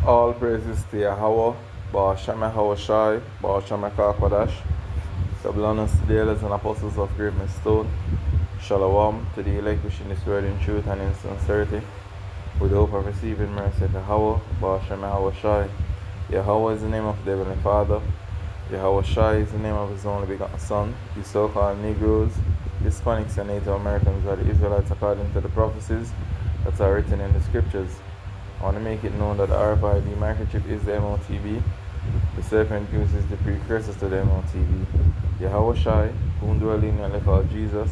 All praises to Yahweh, Ba'ashem Yahushai, Ba'ashem Yakwadash, Sablanus to the elders and apostles of Great Stone, Shalom to the elect wishing this word in truth and in sincerity, with the hope of receiving mercy of Yahweh, Ba'ashem Yahushai. Yahweh is the name of the Heavenly Father, Yahushai is the name of His only begotten Son. The so-called Negroes, Hispanics, and Native Americans are the Israelites according to the prophecies that are written in the scriptures. I want to make it known that the RFID microchip is the MOTB. The serpent goose is the precursor to the MOTB. Yahushai, whom dwell in and left out Jesus,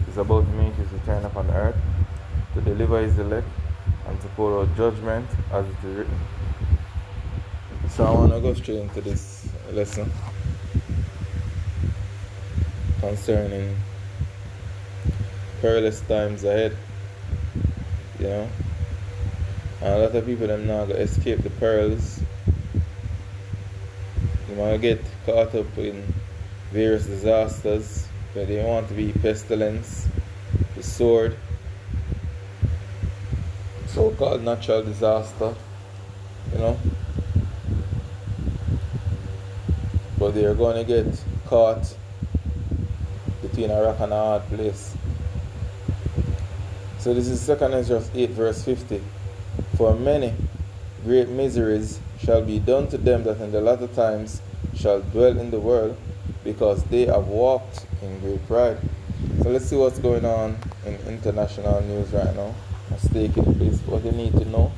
is about to make His return upon the earth, to deliver His elect, and to pour out judgment as it is written. So I want to go straight into this lesson concerning perilous times ahead. You know? And a lot of people them now gonna escape the perils. They want to get caught up in various disasters, but they want to be pestilence, the sword, so-called natural disaster, you know. But they are going to get caught between a rock and a hard place. So this is 2 Ezra 8 verse 50. For many great miseries shall be done to them that in the latter times shall dwell in the world, because they have walked in great pride. So let's see what's going on in international news right now. Let's take it, please. What you need to know.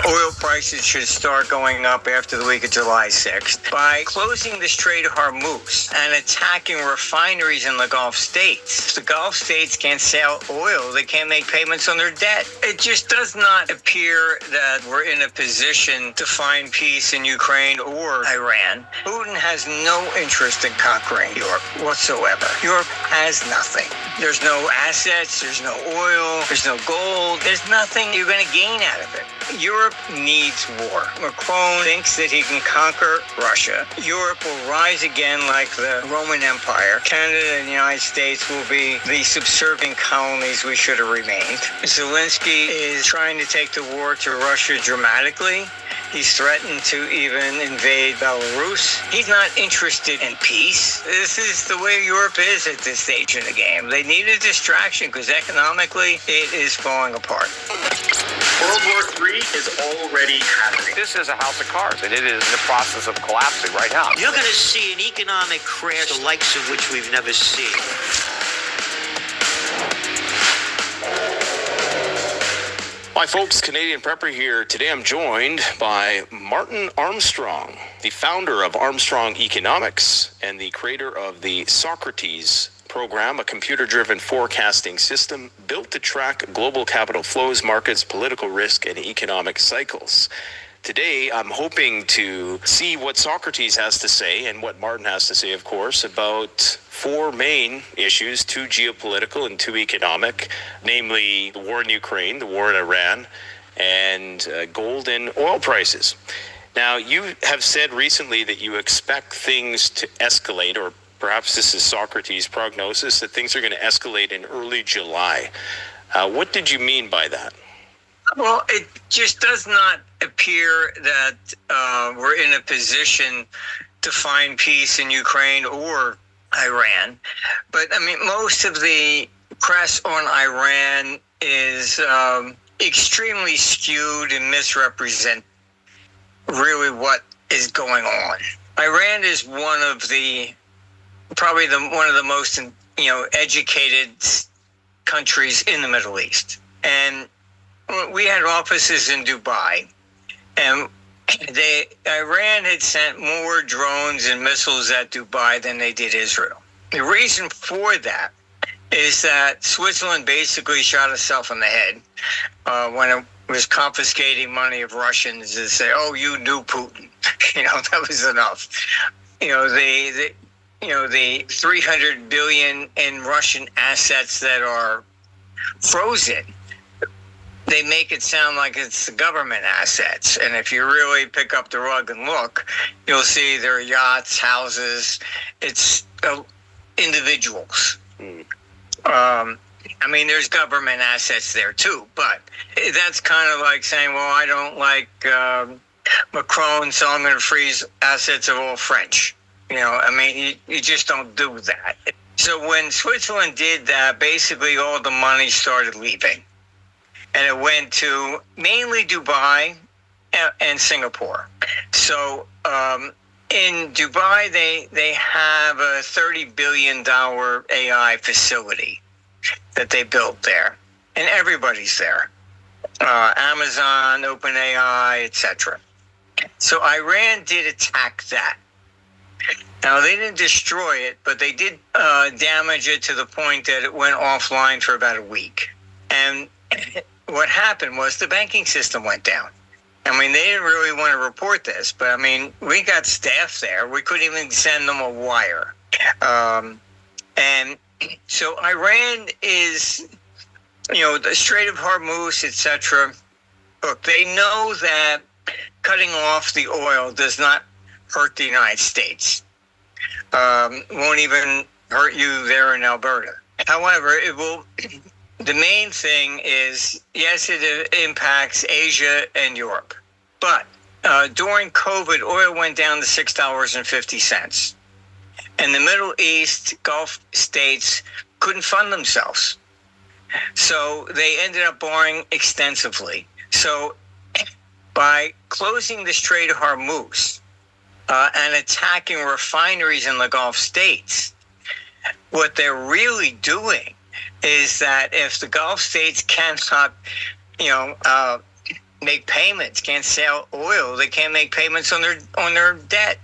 Oil prices should start going up after the week of July 6th by closing the Strait of Hormuz and attacking refineries in the Gulf states. If the Gulf states can't sell oil, they can't make payments on their debt. It just does not appear that we're in a position to find peace in Ukraine or Iran. Putin has no interest in conquering Europe whatsoever. Europe has nothing. There's no assets, there's no oil, there's no gold, there's nothing you're going to gain out of it. Europe needs war. Macron thinks that he can conquer Russia. Europe will rise again like the Roman Empire. Canada and the United States will be the subservient colonies we should have remained. Zelensky is trying to take the war to Russia dramatically. He's threatened to even invade Belarus. He's not interested in peace. This is the way Europe is at this stage in the game. They need a distraction because economically it is falling apart. World War III is already happening. This is a house of cards, and it is in the process of collapsing right now. You're going to see an economic crash the likes of which we've never seen. Hi folks, Canadian Prepper here. Today I'm joined by Martin Armstrong, the founder of Armstrong Economics and the creator of the Socrates program, a computer-driven forecasting system built to track global capital flows, markets, political risk, and economic cycles. Today, I'm hoping to see what Socrates has to say and what Martin has to say, of course, about four main issues, two geopolitical and two economic, namely the war in Ukraine, the war in Iran, and gold and oil prices. Now, you have said recently that you expect things to escalate, or perhaps this is Socrates' prognosis, that things are going to escalate in early July. What did you mean by that? Well, it just does not appear that we're in a position to find peace in Ukraine or Iran. But, I mean, most of the press on Iran is extremely skewed and misrepresent really what is going on. Iran is one of the most, educated countries in the Middle East. And we had offices in Dubai, and Iran had sent more drones and missiles at Dubai than they did Israel. The reason for that is that Switzerland basically shot itself in the head when it was confiscating money of Russians to say, "Oh, you knew Putin." That was enough. The 300 billion in Russian assets that are frozen, they make it sound like it's the government assets. And if you really pick up the rug and look, you'll see there are yachts, houses. It's individuals. I mean, there's government assets there too, but that's kind of like saying, well, I don't like Macron, so I'm going to freeze assets of all French. I mean, you just don't do that. So when Switzerland did that, basically all the money started leaving. And it went to mainly Dubai and Singapore. So in Dubai, they have a $30 billion AI facility that they built there. And everybody's there. Amazon, OpenAI, etc. So Iran did attack that. Now, they didn't destroy it, but they did damage it to the point that it went offline for about a week. And what happened was the banking system went down. I mean, they didn't really want to report this, but I mean, we got staff there. We couldn't even send them a wire. And so Iran is, the Strait of Hormuz, etc. Look, they know that cutting off the oil does not hurt the United States. Won't even hurt you there in Alberta. However, it will. The main thing is, yes, it impacts Asia and Europe. But during COVID, oil went down to $6.50. And the Middle East, Gulf states couldn't fund themselves. So they ended up borrowing extensively. So by closing the Strait of Hormuz and attacking refineries in the Gulf states, what they're really doing is that if the Gulf states cannot, make payments, can't sell oil, they can't make payments on their debt,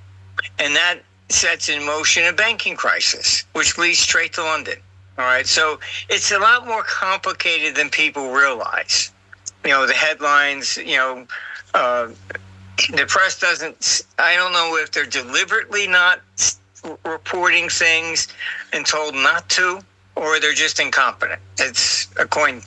and that sets in motion a banking crisis, which leads straight to London. All right, so it's a lot more complicated than people realize. The headlines, the press doesn't. I don't know if they're deliberately not reporting things and told not to, or they're just incompetent. It's a coin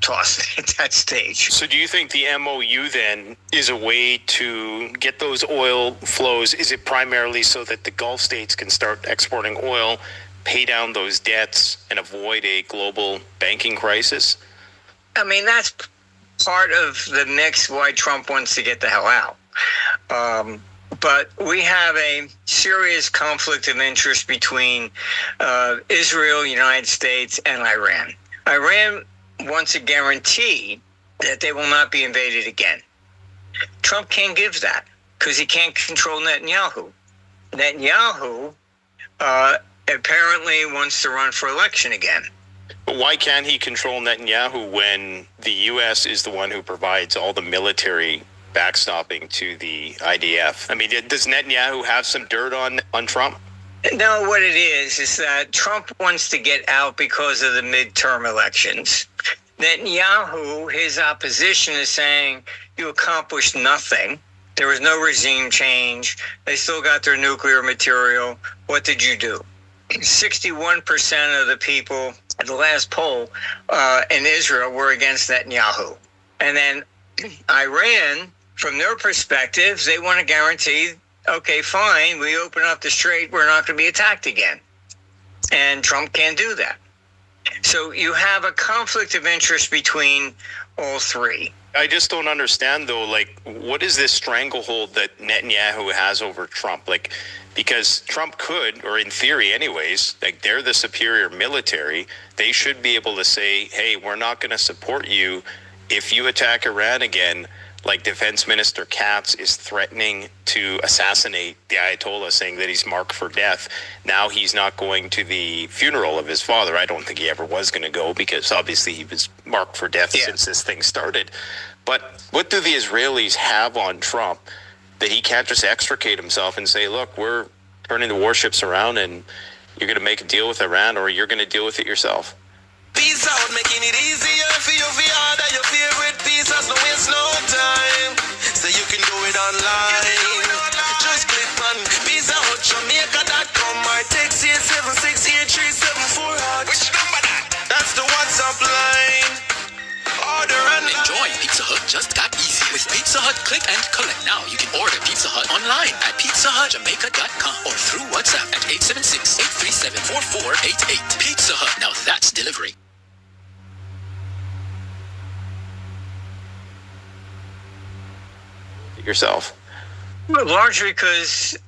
toss at that stage. So do you think the MOU then is a way to get those oil flows? Is it primarily so that the Gulf states can start exporting oil, pay down those debts, and avoid a global banking crisis? I mean, that's part of the mix why Trump wants to get the hell out. But we have a serious conflict of interest between Israel, United States, and Iran. Iran wants a guarantee that they will not be invaded again. Trump can't give that because he can't control Netanyahu. Netanyahu apparently wants to run for election again. But why can't he control Netanyahu when the U.S. is the one who provides all the military backstopping to the IDF? I mean, does Netanyahu have some dirt on Trump? No, what it is that Trump wants to get out because of the midterm elections. Netanyahu, his opposition, is saying, you accomplished nothing. There was no regime change. They still got their nuclear material. What did you do? 61% of the people at the last poll in Israel were against Netanyahu. And then Iran, from their perspective, they want to guarantee, okay, fine, we open up the strait, we're not going to be attacked again. And Trump can't do that. So you have a conflict of interest between all three. I just don't understand, though, what is this stranglehold that Netanyahu has over Trump? Because Trump could, or in theory anyways, they're the superior military. They should be able to say, hey, we're not going to support you if you attack Iran again. Like Defense Minister Katz is threatening to assassinate the Ayatollah, saying that he's marked for death. Now he's not going to the funeral of his father. I don't think he ever was going to go because obviously he was marked for death since this thing started. But what do the Israelis have on Trump that he can't just extricate himself and say, look, we're turning the warships around and you're going to make a deal with Iran or you're going to deal with it yourself? Peace out, making it easier for you to order your favorite pizzas. No waste no time, so you can do it online. Just click on PizzaHutJamaica.com or text 876-837-4. Which number that? That's the WhatsApp line. Order and enjoy Pizza Hut just got easy. With Pizza Hut Click and Collect now, you can order Pizza Hut online at PizzaHutJamaica.com or through WhatsApp at 876-837-4488. Pizza Hut, now that's delivery. yourself? Well, largely because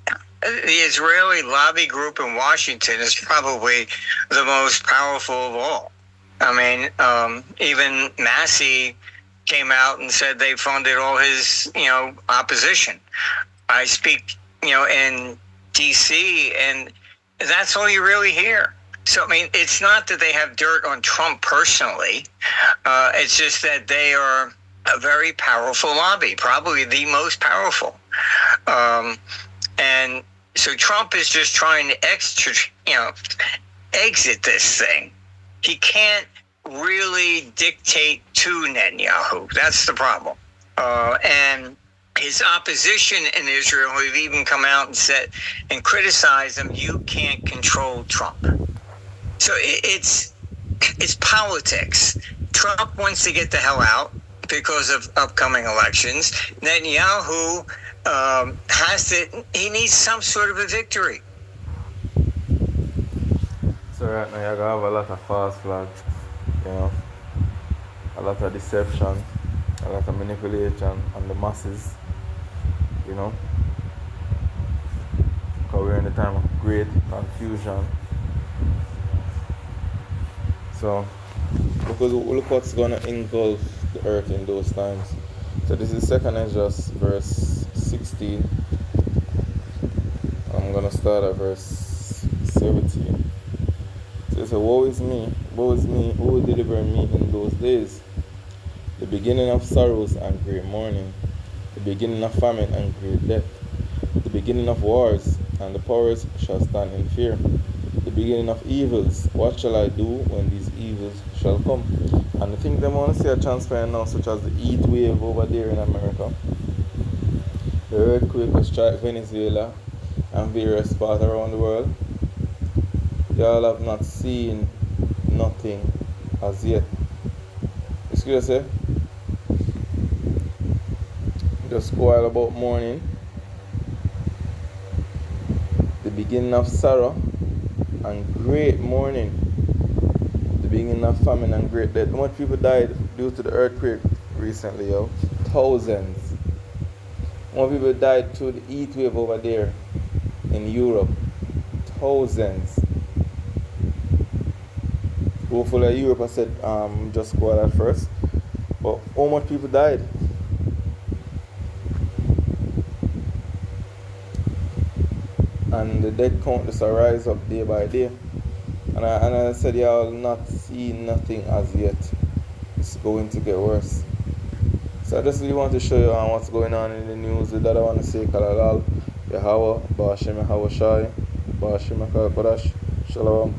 the Israeli lobby group in Washington is probably the most powerful of all. I mean, even Massey came out and said they funded all his, opposition. I speak, in D.C., and that's all you really hear. So, I mean, it's not that they have dirt on Trump personally. It's just that they are a very powerful lobby, probably the most powerful. And so Trump is just trying to exit this thing. He can't really dictate to Netanyahu. That's the problem. And his opposition in Israel have even come out and said and criticized him. You can't control Trump. So it's politics. Trump wants to get the hell out because of upcoming elections. Netanyahu he needs some sort of a victory. So right now you're going to have a lot of false flags, a lot of deception, a lot of manipulation on the masses, because we're in a time of great confusion. So look what's going to engulf the earth in those times. So this is 2nd Esdras verse 16. I'm going to start at verse 17. So it says, woe is me, who will deliver me in those days? The beginning of sorrows and great mourning, the beginning of famine and great death, the beginning of wars, and the powers shall stand in fear. The beginning of evils, what shall I do when these evils shall come? And the thing they want to see a transparent now, such as the heat wave over there in America, the earthquake will strike Venezuela and various parts around the world. Y'all have not seen nothing as yet. Excuse me. Just while about morning, the beginning of sorrow and great mourning, the beginning of famine and great death. How much people died due to the earthquake recently, yo? Thousands. How many people died through the heat wave over there in Europe? Thousands. Hopefully Europe, I said, just go out at first. But how much people died? And the death count just rise up day by day. And I said, y'all not see nothing as yet. It's going to get worse. So I just really want to show you what's going on in the news. That I want to say, Kalalal, Yahweh, Ba'ashem Yahweh Shai, Ba'ashem Yahweh Kodash, Shalom.